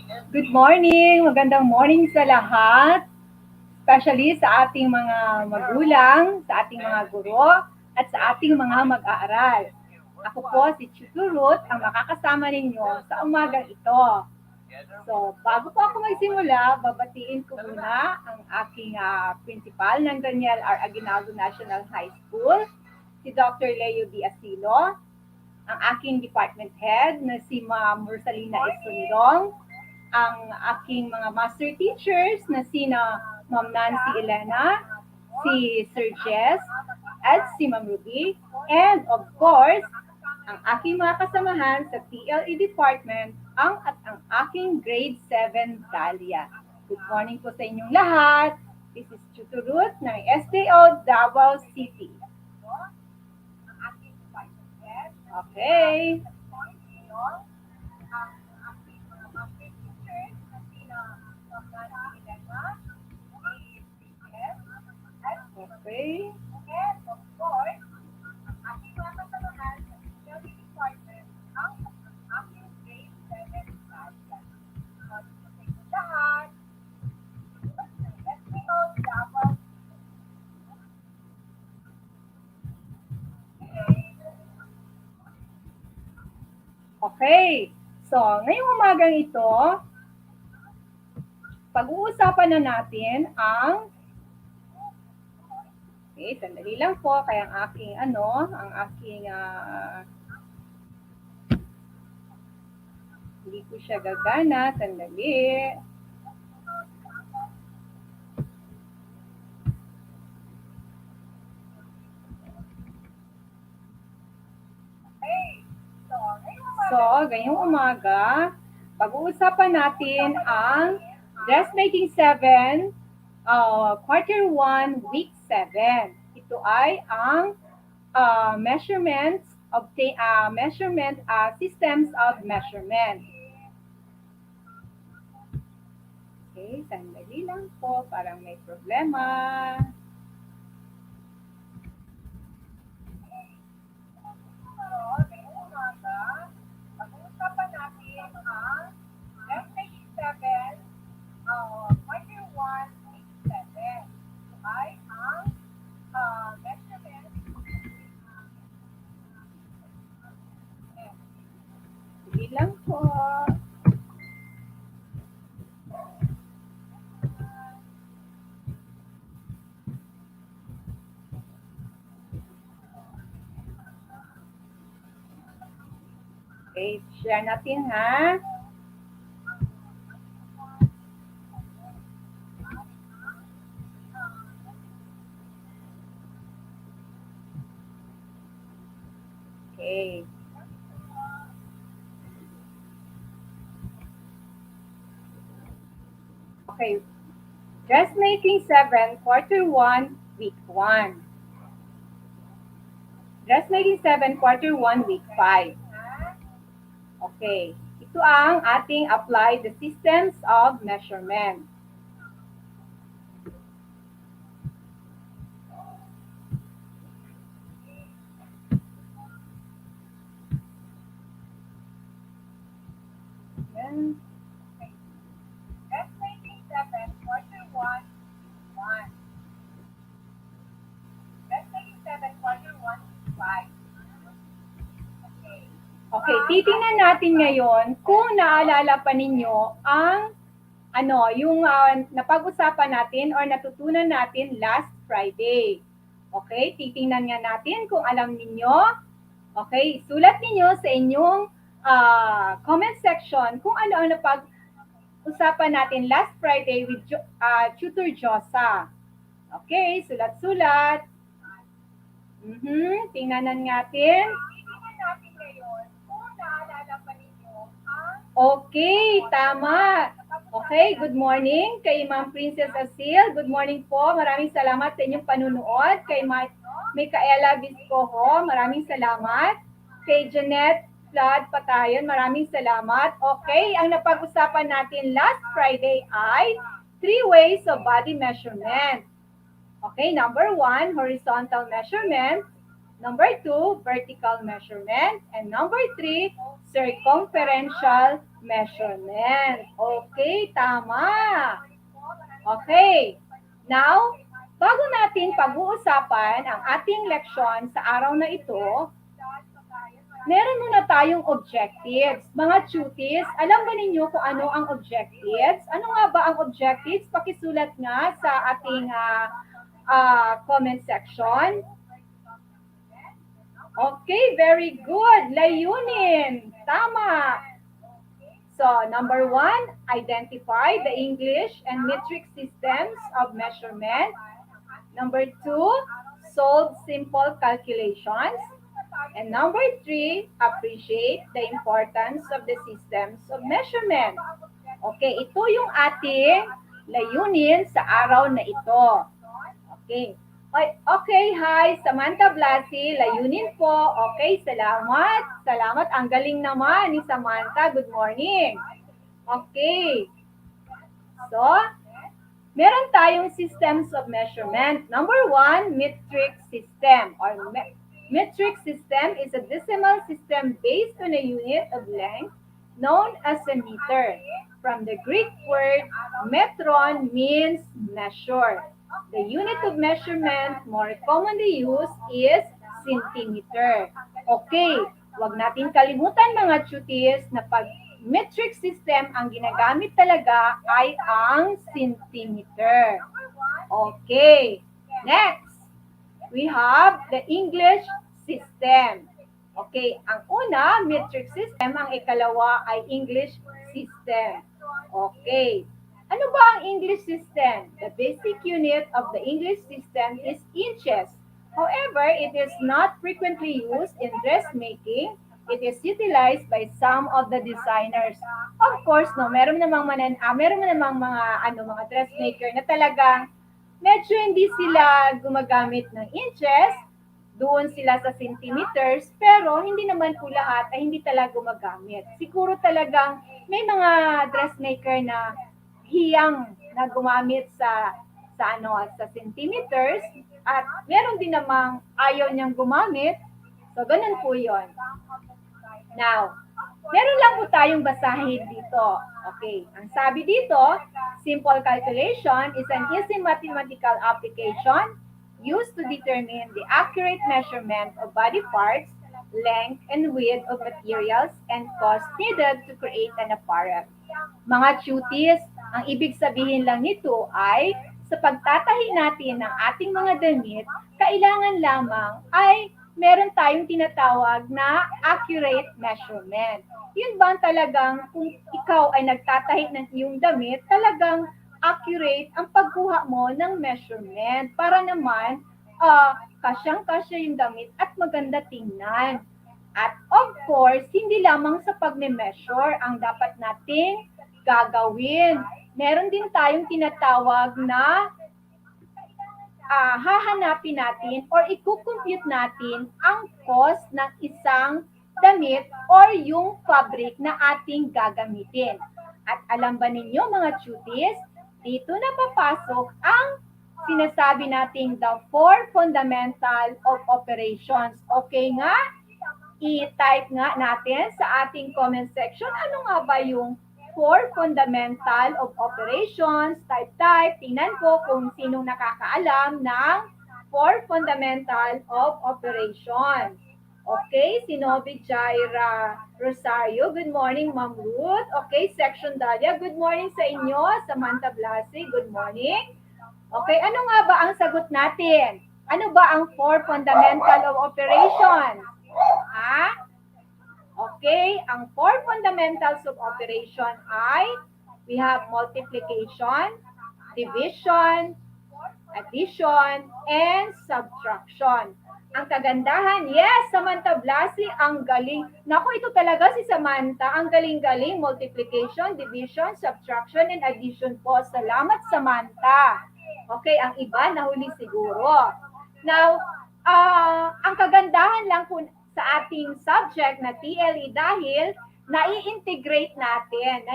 Good morning! Magandang morning sa lahat, especially sa ating mga magulang, sa ating mga guro, at sa ating mga mag-aaral. Ako po si Chutu Ruth, ang makakasama ninyo sa umagang ito. So, bago po ako magsimula, babatiin ko muna ang aking principal ng Daniel R. Aguinaldo National High School, si Dr. Leo D. Asilo, ang aking department head na si Ma'am Rosalina Esondong, ang aking mga master teachers na sina Ma'am Nancy Elena, si Sir Jess, at si Ma'am Ruby, and of course, ang aking mga kasamahan sa TLE department at ang aking grade 7 Dahlia. Good morning po sa inyong lahat. This is Chuturut ng SDO Davao City. Okay. Okay. Okay. So, ngayong umagang ito, pag-uusapan na natin ang okay, sandali lang po kaya ang aking hindi ko siya gagana, sandali. So, ngayong umaga, pag-uusapan natin ang Dressmaking 7, Quarter 1, Week 7. Ito ay ang systems of measurement. Okay, sandali lang po, parang may problema. Sige lang po. Okay, share natin ha. Okay. Okay. Dressmaking 7, Quarter 1, Week 1. Dressmaking 7, Quarter 1, Week 5. Okay. Ito ang ating apply the systems of measurement. Yan. Okay, titingnan natin ngayon kung naalala pa ninyo ang yung napag-usapan natin or natutunan natin last Friday. Okay, titingnan nga natin kung alam ninyo. Okay, sulat ninyo sa inyong comment section kung ano ang napag-usapan natin last Friday with Tutor Josa. Okay, sulat-sulat. Tingnan natin. Okay, tama. Okay, good morning kay Ma'am Princess Asil. Good morning po. Maraming salamat sa inyong panunood. Kay Micaela Viscoho, maraming salamat. Kay Jeanette Flood Patayon, maraming salamat. Okay, ang napag-usapan natin last Friday ay 3 ways of body measurement. Okay, number 1, horizontal measurement. Number 2, vertical measurement. And number 3, circumferential measurement. Okay, tama. Okay. Now, bago natin pag-uusapan ang ating leksyon sa araw na ito, meron muna tayong objectives. Mga cuties, alam ba ninyo kung ano ang objectives? Ano nga ba ang objectives? Pakisulat nga sa ating comment section. Okay, very good. Layunin. Tama. So, number 1, identify the English and metric systems of measurement. Number 2, solve simple calculations. And number 3, appreciate the importance of the systems of measurement. Okay, ito yung ating layunin sa araw na ito. Okay. Okay, hi, Samantha Blasi, layunin po. Okay, salamat. Salamat, ang galing naman ni Samantha. Good morning. Okay. So, meron tayong systems of measurement. Number 1, metric system. Or metric system is a decimal system based on a unit of length known as a meter. From the Greek word, metron means measure. The unit of measurement more commonly used is centimeter. Okay, wag natin kalimutan mga cuties na pag metric system ang ginagamit talaga ay ang centimeter. Okay, next, we have the English system. Okay, ang una, metric system, ang ikalawa ay English system. Okay. Ano ba ang English system? The basic unit of the English system is inches. However, it is not frequently used in dressmaking. It is utilized by some of the designers. Of course, no, meron namang mga dressmaker na talagang medyo hindi sila gumagamit ng inches, doon sila sa centimeters, pero hindi naman po lahat ay hindi talaga gumagamit. Siguro talagang may mga dressmaker na hiyang na gumamit sa centimeters at meron din namang ayaw niyang gumamit. So, ganun po yun. Now, meron lang po tayong basahin dito. Okay, ang sabi dito, simple calculation is an easy mathematical application used to determine the accurate measurement of body parts, length, and width of materials, and cost needed to create an apparel. Mga cuties, ang ibig sabihin lang nito ay sa pagtatahi natin ng ating mga damit, kailangan lamang ay meron tayong tinatawag na accurate measurement. Yun ba talagang kung ikaw ay nagtatahi ng iyong damit, talagang accurate ang pagkuha mo ng measurement para naman kasyang-kasya yung damit at maganda tingnan. At of course, hindi lamang sa pag-measure ang dapat nating gagawin. Meron din tayong tinatawag na hahanapin natin or i-compute natin ang cost ng isang damit or yung fabric na ating gagamitin. At alam ba ninyo mga cuties, dito na papasok ang sinasabi nating the 4 fundamental of operations. Okay nga? I-type nga natin sa ating comment section ano nga ba yung 4 fundamental of operations. Type. Tingnan ko kung sinong nakakaalam ng 4 fundamental of operations. Okay, si Novi Jaira Rosario. Good morning, Ma'am Ruth. Okay, Section Dalia. Good morning sa inyo. Samantha Blasi. Good morning. Okay, ano nga ba ang sagot natin? Ano ba ang 4 fundamental of operations? Okay, ang 4 fundamentals of operation ay we have multiplication, division, addition, and subtraction. Ang kagandahan, yes, Samantha Blasi, ang galing. Naku, ito talaga si Samantha, ang galing-galing, multiplication, division, subtraction, and addition po. Salamat, Samantha. Okay, ang iba nahuli siguro. Now, ang kagandahan lang po sa ating subject na TLE dahil nai-integrate natin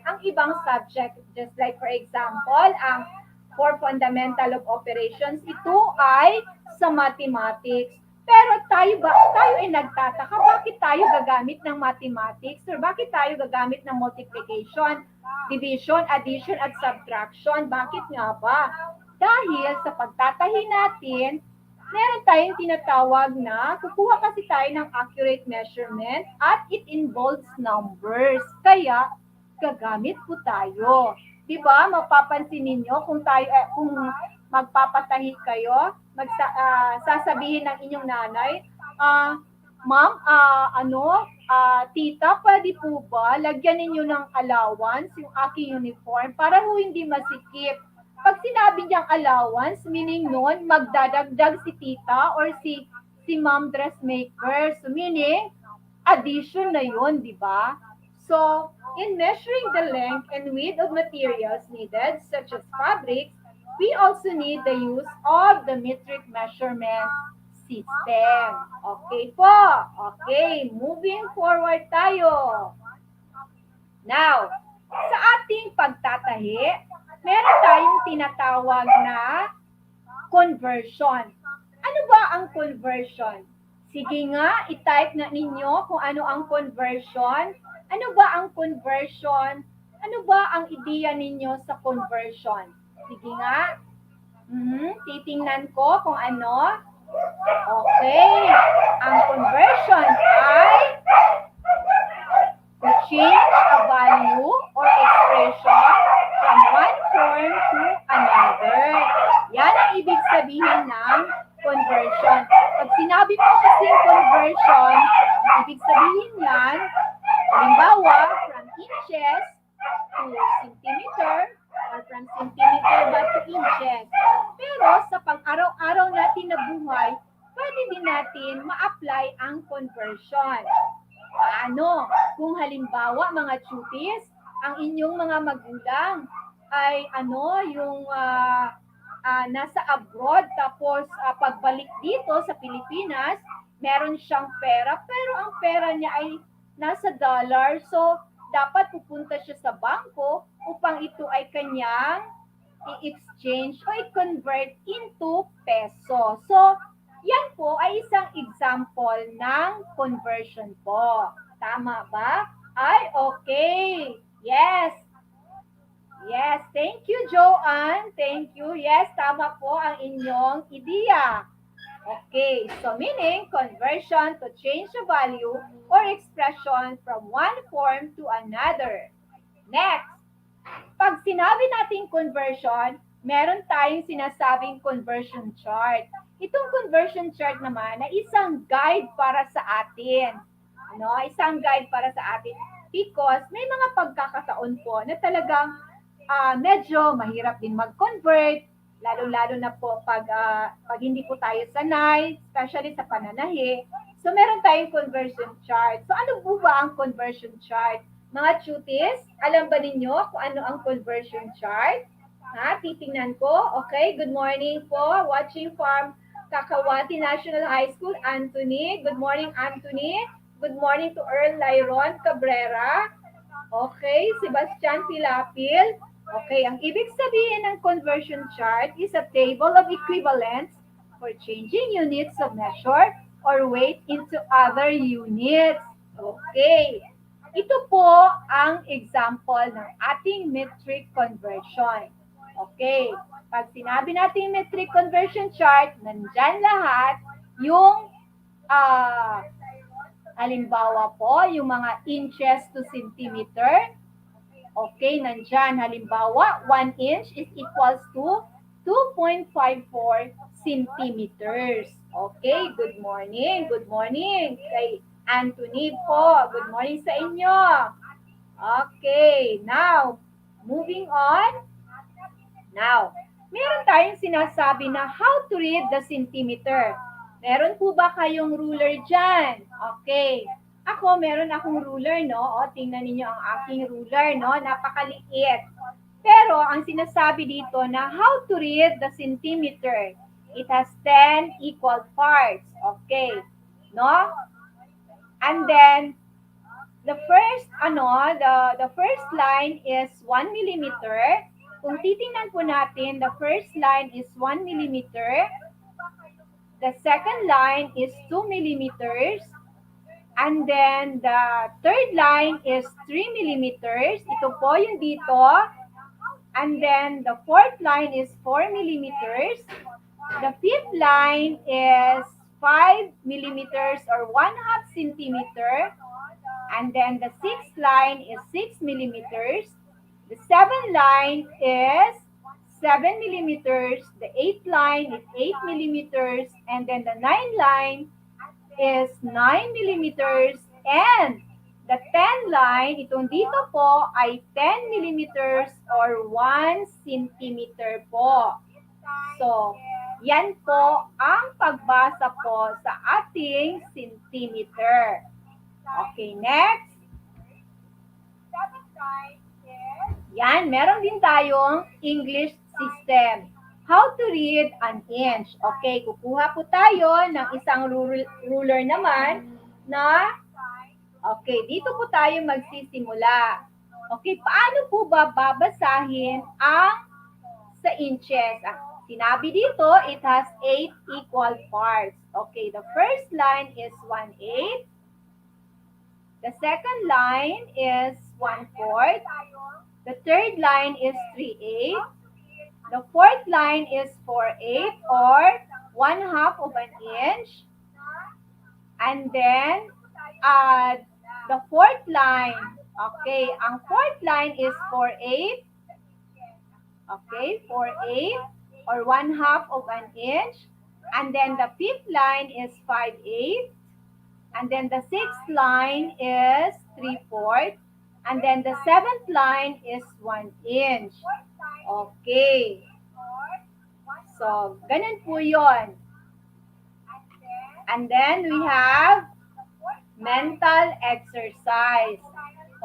ang ibang subject. Just like for example, ang 4 fundamental of operations, ito ay sa mathematics. Pero tayo ay nagtataka, bakit tayo gagamit ng mathematics or bakit tayo gagamit ng multiplication, division, addition, at subtraction? Bakit nga ba? Dahil sa pagtatahi natin, meron tayong tinatawag na kukuha kasi tayo ng accurate measurement at it involves numbers. Kaya, gagamit po tayo. Di ba? Mapapansin ninyo kung magpapatahi kayo, sasabihin ng inyong nanay, ma'am, tita, pwede po ba lagyan ninyo ng allowance yung aking uniform para ho hindi masikip? Pag sinabi niyang allowance, meaning nun, magdadagdag si tita or si ma'am dressmaker. So meaning, addition na yun, di ba? So, in measuring the length and width of materials needed, such as fabrics, we also need the use of the metric measurement system. Okay po. Okay, moving forward tayo. Now, sa ating pagtatahi, meron tayong tinatawag na conversion. Ano ba ang conversion? Sige nga, i-type na ninyo kung ano ang conversion. Ano ba ang conversion? Ano ba ang ideya ninyo sa conversion? Sige nga. Titingnan ko kung ano. Okay. Ang conversion ay to change a value or expression from one form to another. Yan ang ibig sabihin ng conversion. Pag sinabi ko kasing conversion, ibig sabihin yan, halimbawa, from inches to centimeter, or from centimeter ba to inches. Pero sa pang-araw-araw natin na buhay, pwede din natin ma-apply ang conversion. Paano? Kung halimbawa, mga chutis, ang inyong mga magulang ay nasa abroad, tapos pagbalik dito sa Pilipinas, meron siyang pera, pero ang pera niya ay nasa dollar. So, dapat pupunta siya sa bangko upang ito ay kanyang i-exchange o i-convert into peso. So, yan po ay isang example ng conversion po. Tama ba? Ay, okay. Yes. Yes, thank you, Joanne. Thank you. Yes, tama po ang inyong ideya. Okay, so meaning conversion to change a value or expression from one form to another. Next, pag sinabi natin conversion, meron tayong sinasabing conversion chart. Itong conversion chart naman ay isang guide para sa atin. Isang guide para sa atin because may mga pagkakataon po na talagang medyo mahirap din mag-convert, lalo-lalo na po pag hindi po tayo sanay, especially sa pananahi. So, meron tayong conversion chart. So, ano po ba ang conversion chart? Mga chutis, alam ba ninyo kung ano ang conversion chart? Titingnan ko. Okay, good morning po. Watching from Kakawati National High School, Anthony. Good morning, Anthony. Good morning to Earl Lyron Cabrera. Okay, Sebastian Pilapil. Okay, ang ibig sabihin ng conversion chart is a table of equivalents for changing units of measure or weight into other units. Okay. Ito po ang example ng ating metric conversion. Okay. Pag sinabi natin metric conversion chart, nandyan lahat yung halimbawa po, yung mga inches to centimeter. Okay, nandyan. Halimbawa, 1 inch is equals to 2.54 centimeters. Okay, good morning. Good morning kay Anthony po. Good morning sa inyo. Okay, now, moving on. Now, meron tayong sinasabi na how to read the centimeter. Meron po ba kayong ruler dyan? Okay. Ako, meron akong ruler, no? O, tingnan ninyo ang aking ruler, no? Napakaliit. Pero, ang sinasabi dito na how to read the centimeter. It has 10 equal parts. Okay. No? And then, the first line is 1 millimeter. Kung titingnan po natin, the first line is 1 millimeter. The second line is 2 millimeters. And then the third line is 3 millimeters. Ito po yung dito. And then the fourth line is 4 millimeters. The fifth line is 5 millimeters or 1/2 centimeter. And then the sixth line is 6 millimeters. The seventh line is 7 millimeters. The eighth line is 8 millimeters. And then the ninth line is 9 millimeters. And the 10 line, itong dito po ay 10 millimeters or 1 centimeter po. So, yan po ang pagbasa po sa ating centimeter. Okay, next. Yan, meron din tayong English system. How to read an inch. Okay, kukuha po tayo ng isang ruler naman na, okay, dito po tayo magsisimula. Okay, paano po ba babasahin ang sa inches? Sinabi dito, it has 8 equal parts. Okay, the first line is 1/8. The second line is 1/4. The third line is 3/8. The fourth line is 4/8 or 1/2 of an inch. And then, the fourth line, okay, ang fourth line is 4/8. Okay, 4/8 or 1/2 of an inch. And then the fifth line is 5/8. And then the sixth line is 3/4. And then the seventh line is 1 inch. Okay. So, ganun po yun. And then we have mental exercise.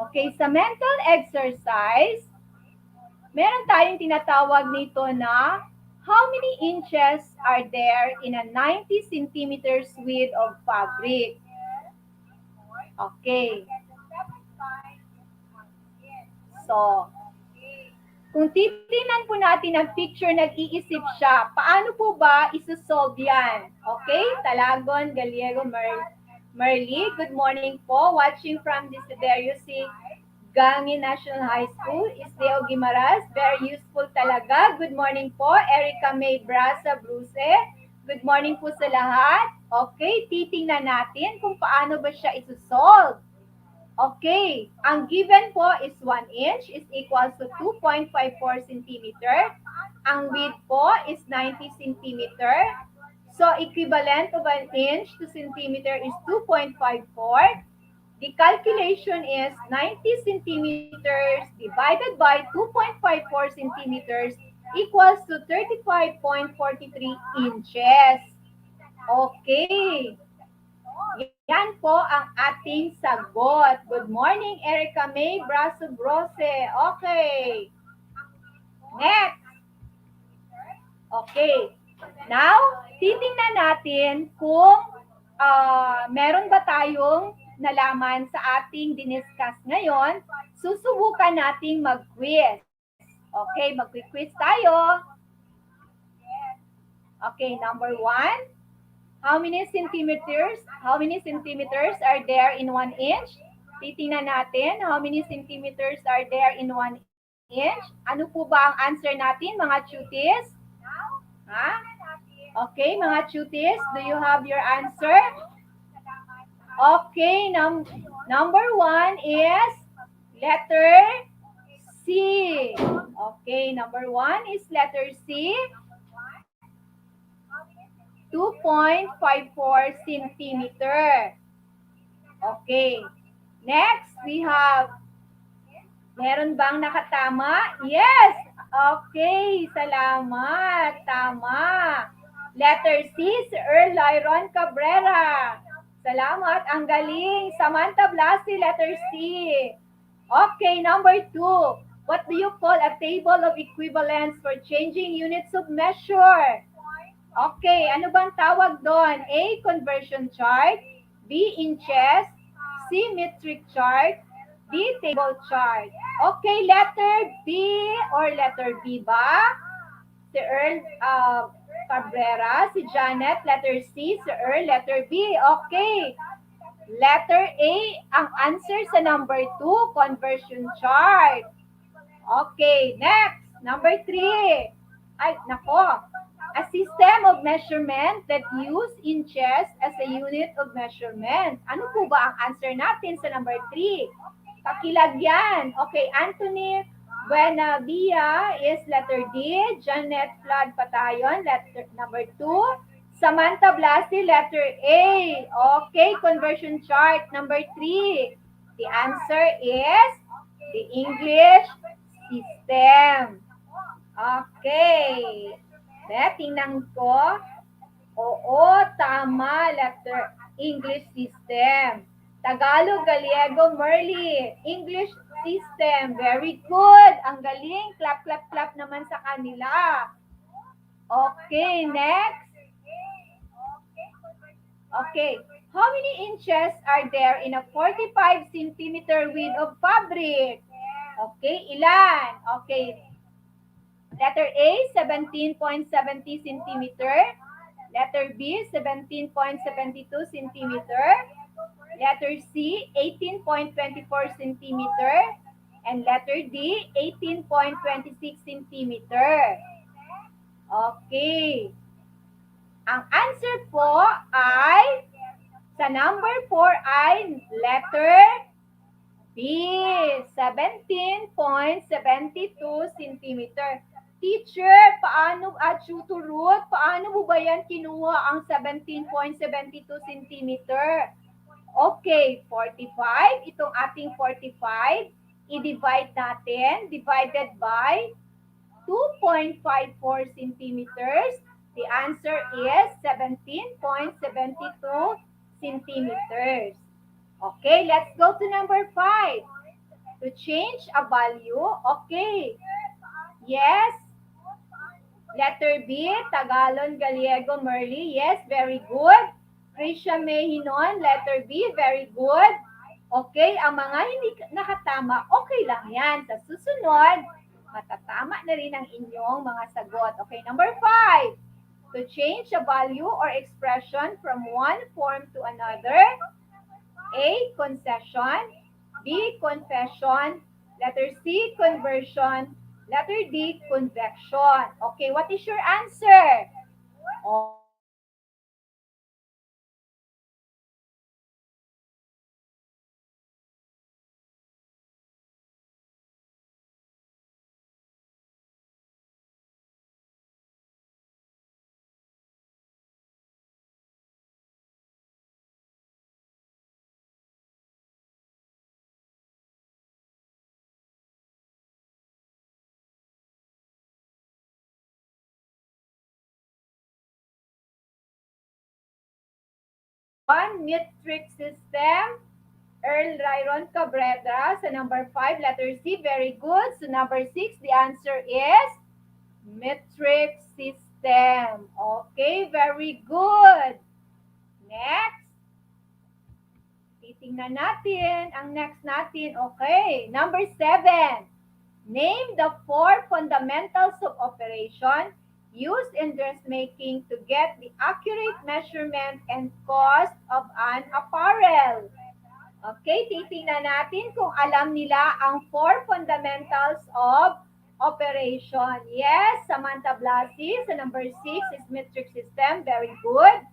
Okay, sa mental exercise, meron tayong tinatawag nito na how many inches are there in a 90 centimeters width of fabric? Okay. So, kung titingnan po natin ang picture, nag-iisip siya, paano po ba isosolve yan? Okay? Talagon, Gallego, Merly, good morning po. Watching from Desiderio C. Gangin National High School, Isdeo Guimaras, very useful talaga. Good morning po, Erica May Brasa Bruce. Good morning po sa lahat. Okay, titingnan natin kung paano ba siya isosolve. Okay, ang given po is 1 inch is equals to 2.54 centimeter. Ang width po is 90 centimeter. So, equivalent of an inch to centimeter is 2.54. The calculation is 90 centimeters divided by 2.54 centimeters equals to 35.43 inches. Okay. Yan po ang ating sagot. Good morning, Erica May Braso Brose. Okay. Next. Okay. Now, titingnan natin kung meron ba tayong nalaman sa ating diniscuss ngayon. Susubukan nating mag-quiz. Okay, mag-quiz tayo. Okay, number 1. How many centimeters are there in 1 inch? Titingnan natin, how many centimeters are there in 1 inch? Ano po ba ang answer natin, mga cuties? Ha? Okay, mga cuties, do you have your answer? Okay, number 1 is letter C. Okay, number 1 is letter C. 2.54 centimeter. Okay. Next, we have, meron bang nakatama? Yes! Okay, salamat. Tama. Letter C, si Earl Lyron Cabrera. Salamat, ang galing. Samantha Blasi, letter C. Okay, number 2. What do you call a table of equivalence for changing units of measure? Okay, ano bang tawag doon? A, conversion chart. B, inches. C, metric chart. D, table chart. Okay, letter B or letter B ba? Si Earl Cabrera, si Janet, letter C, si Earl, letter B. Okay. Letter A, ang answer sa number 2, conversion chart. Okay, next. Number 3. Ay, nako. A system of measurement that use inches as a unit of measurement. Ano po ba ang answer natin sa number 3? Pakilagyan. Okay, Anthony Buenavia is letter D. Janet Flood Patayon, letter number 2. Samantha Blasi, letter A. Okay, conversion chart number 3. The answer is the English system. Okay. Tingnan ko. Oo, tama. Letter English system. Tagalog, Gallego, Merly. English system. Very good. Ang galing. Clap, clap, clap naman sa kanila. Okay, next. Okay. How many inches are there in a 45 centimeter width of fabric? Okay, ilan? Okay. Letter A, 17.70 centimeter. Letter B, 17.72 centimeter. Letter C, 18.24 centimeter. And letter D, 18.26 centimeter. Okay. Ang answer po ay, sa number 4 ay letter B, 17.72 centimeter. Teacher, paano tutor Ruth, paano mo ba yan kinuha ang 17.72 centimeter? Okay, 45. Itong ating 45, i-divide natin. Divided by 2.54 centimeters. The answer is 17.72 centimeters. Okay, let's go to number 5. To change a value, okay. Yes. Letter B, Tagalog, Gallego, Merly. Yes, very good. Krisha Mehinon, letter B, very good. Okay, ang mga hindi nakatama, okay lang yan. Sa susunod, matatama na rin ang inyong mga sagot. Okay, number 5. To change a value or expression from one form to another. A, concession. B, confession. Letter C, conversion. Letter D, convection. Okay, what is your answer? Oh. One metric system. Earl Ryron Cabrera. So number 5, letter C, very good. So number 6, the answer is metric system. Okay, very good. Next. Titingnan natin ang next natin. Okay, number 7. Name the 4 fundamentals of operation used in dressmaking to get the accurate measurement and cost of an apparel. Okay, titingnan natin kung alam nila ang 4 fundamentals of operation. Yes, Samantha Blasi, sa number 6 is metric system. Very good.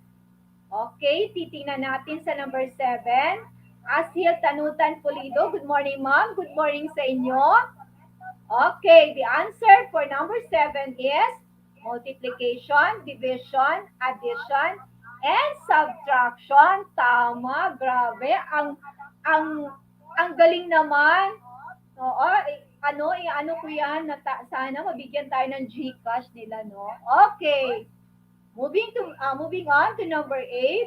Okay, titingnan natin sa number 7. Ashil Tanutan Pulido. Good morning, ma'am. Good morning sa inyo. Okay, the answer for number 7 is multiplication, division, addition, and subtraction. Tama, grabe. Ang galing naman. Oo, ano ko yan, sana mabigyan tayo ng GCash nila, no? Okay. Moving on to number 8,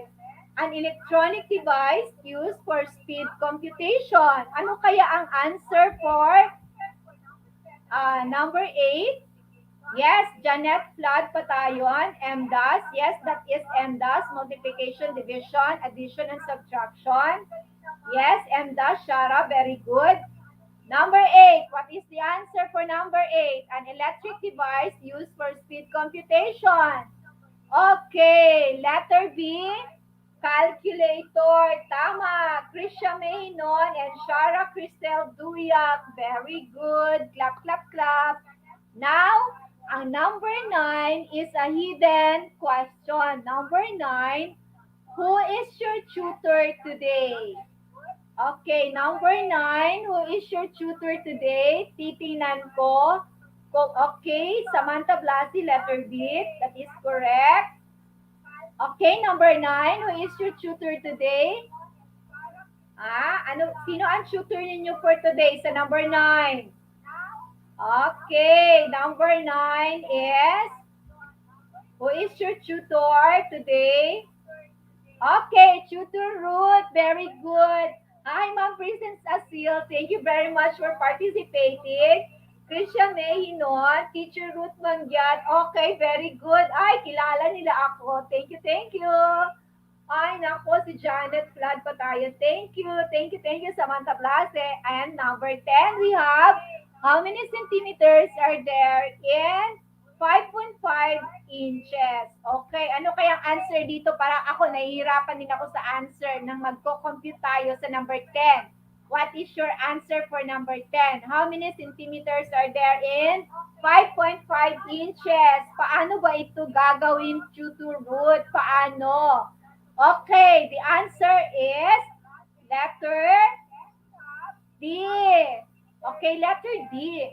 an electronic device used for speed computation. Ano kaya ang answer for number 8? Yes, Janet Flood Patayon, MDAS. Yes, that is MDAS, multiplication, division, addition, and subtraction. Yes, MDAS, Shara, very good. Number 8, what is the answer for number 8? An electric device used for speed computation. Okay, letter B, calculator. Tama. Krisha Mahinon and Shara Cristel Duyak. Very good. Clap, clap, clap. Now, ang number 9 is a hidden question. Number 9, who is your tutor today? Okay, number 9, who is your tutor today? Titingnan ko. Okay, Samantha Blasi, letter B. That is correct. Okay, number 9, who is your tutor today? Sino ang tutor ninyo for today sa number 9? Okay, number 9 is, who is your tutor today? Okay, tutor Ruth, very good. Hi, Ma'am Princess Asil, thank you very much for participating. Krisha Mehinon, Teacher Ruth Mangyat, okay, very good. Ay, kilala nila ako. Thank you, thank you. Ay, nako, si Janet Vlad Patayan. Thank you, thank you, thank you, Samantha Blase. And number 10, we have, how many centimeters are there in 5.5 inches? Okay, ano kayang answer dito? Para ako, nahihirapan din ako sa answer nang magko-compute tayo sa number 10. What is your answer for number 10? How many centimeters are there in 5.5 inches? Paano ba ito gagawin, Tutor Ruth? Paano? Okay, the answer is letter D. Okay, letter D.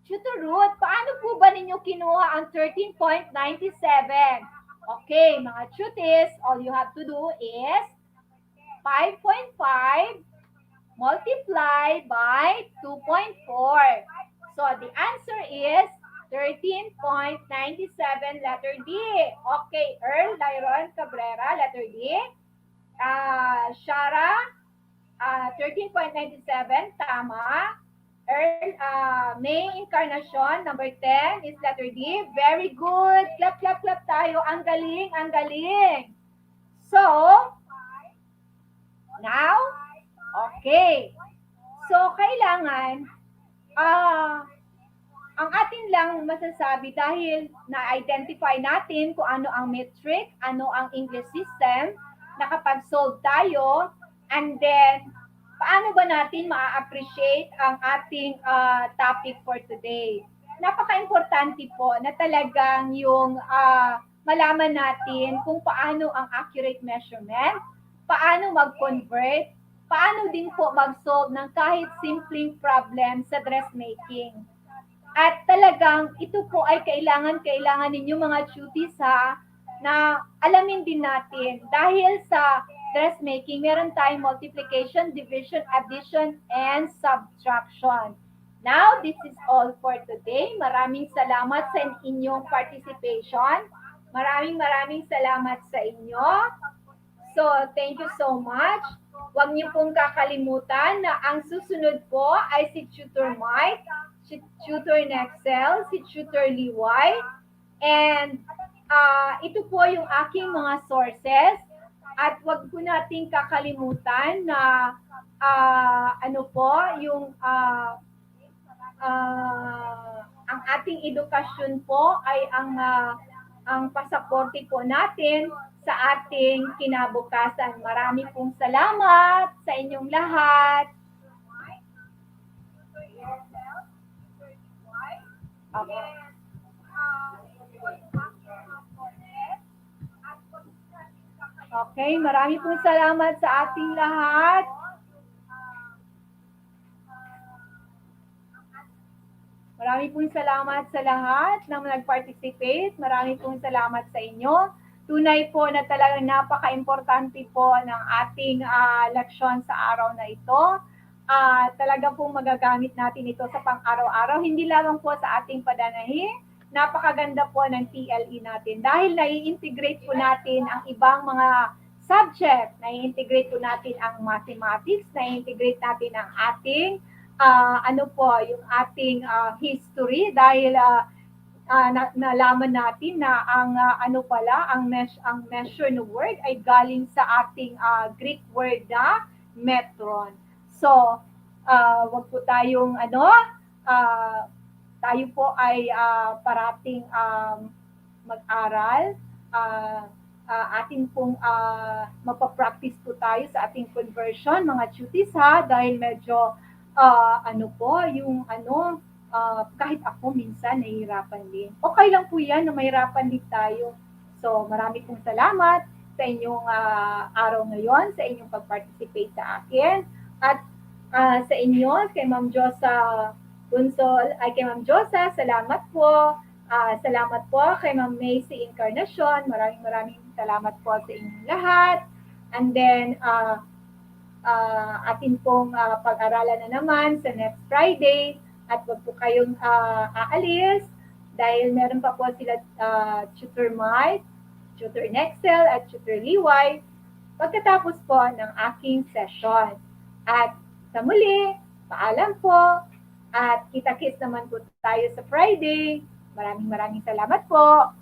Tutor Ruth, paano po ba ninyo kinuha ang 13.97? Okay, mga tutis, all you have to do is 5.5 multiplied by 2.4. So the answer is 13.97, letter D. Okay, Earl Lyron Cabrera, letter D. Shara, 13.97, tama. Earl, May Encarnacion, number 10 is letter D. Very good. Clap, clap, clap tayo. Ang galing, ang galing. So, now, okay. So, kailangan, ang atin lang masasabi dahil na-identify natin kung ano ang metric, ano ang English system, nakapag-solve tayo, and then, paano ba natin ma-appreciate ang ating topic for today? Napaka-importante po na talagang yung malaman natin kung paano ang accurate measurement, paano mag-convert, paano din po mag-solve ng kahit simpleng problem sa dressmaking. At talagang ito po ay kailangan ninyo mga cuties ha, na alamin din natin. Dahil sa dressmaking, meron tayong multiplication, division, addition, and subtraction. Now, this is all for today. Maraming salamat sa inyong participation. Maraming salamat sa inyo. So, thank you so much. Huwag niyo pong kakalimutan na ang susunod po ay si Tutor Mike, si Tutor Nexel, si Tutor Liway, and ito po yung aking mga sources. At wag po nating kakalimutan na ang ating edukasyon po ay ang pasaporte po natin sa ating kinabukasan. Marami pong salamat sa inyong lahat. Okay. Okay, marami pong salamat sa ating lahat. Marami pong salamat sa lahat na nag-participate. Marami pong salamat sa inyo. Tunay po na talagang napaka-importante po ng ating leksyon sa araw na ito. Talaga pong magagamit natin ito sa pang-araw-araw. Hindi lamang po sa ating padanahin. Napakaganda po ng TLE natin. Dahil nai-integrate po natin ang ibang mga subject. Nai-integrate po natin ang mathematics. Nai-integrate natin ang ating yung ating history dahil nalaman natin na ang ang measure na word ay galing sa ating Greek word na metron. So, wag po tayong tayo po ay parating mag-aral. atin pong mapapractice po tayo sa ating conversion, mga cuties ha, dahil medyo ano po, yung ano, kahit ako minsan nahihirapan din. Okay lang po yan na mahirapan din tayo. So marami pong salamat sa inyong araw ngayon, sa inyong pag-participate sa akin. At sa inyo, kay Ma'am Josa Bunsol, ay kay Ma'am Josa, salamat po. Salamat po kay Ma'am Macy Encarnacion. Maraming salamat po sa inyong lahat. And then, atin pong pag-aralan na naman sa next Friday at wag po kayong aalis dahil meron pa po sila Tutor Mike, Tutor Nexel at Tutor Liway pagkatapos po ng aking session. At sa muli, paalam po at kita-kits naman po tayo sa Friday. Maraming salamat po.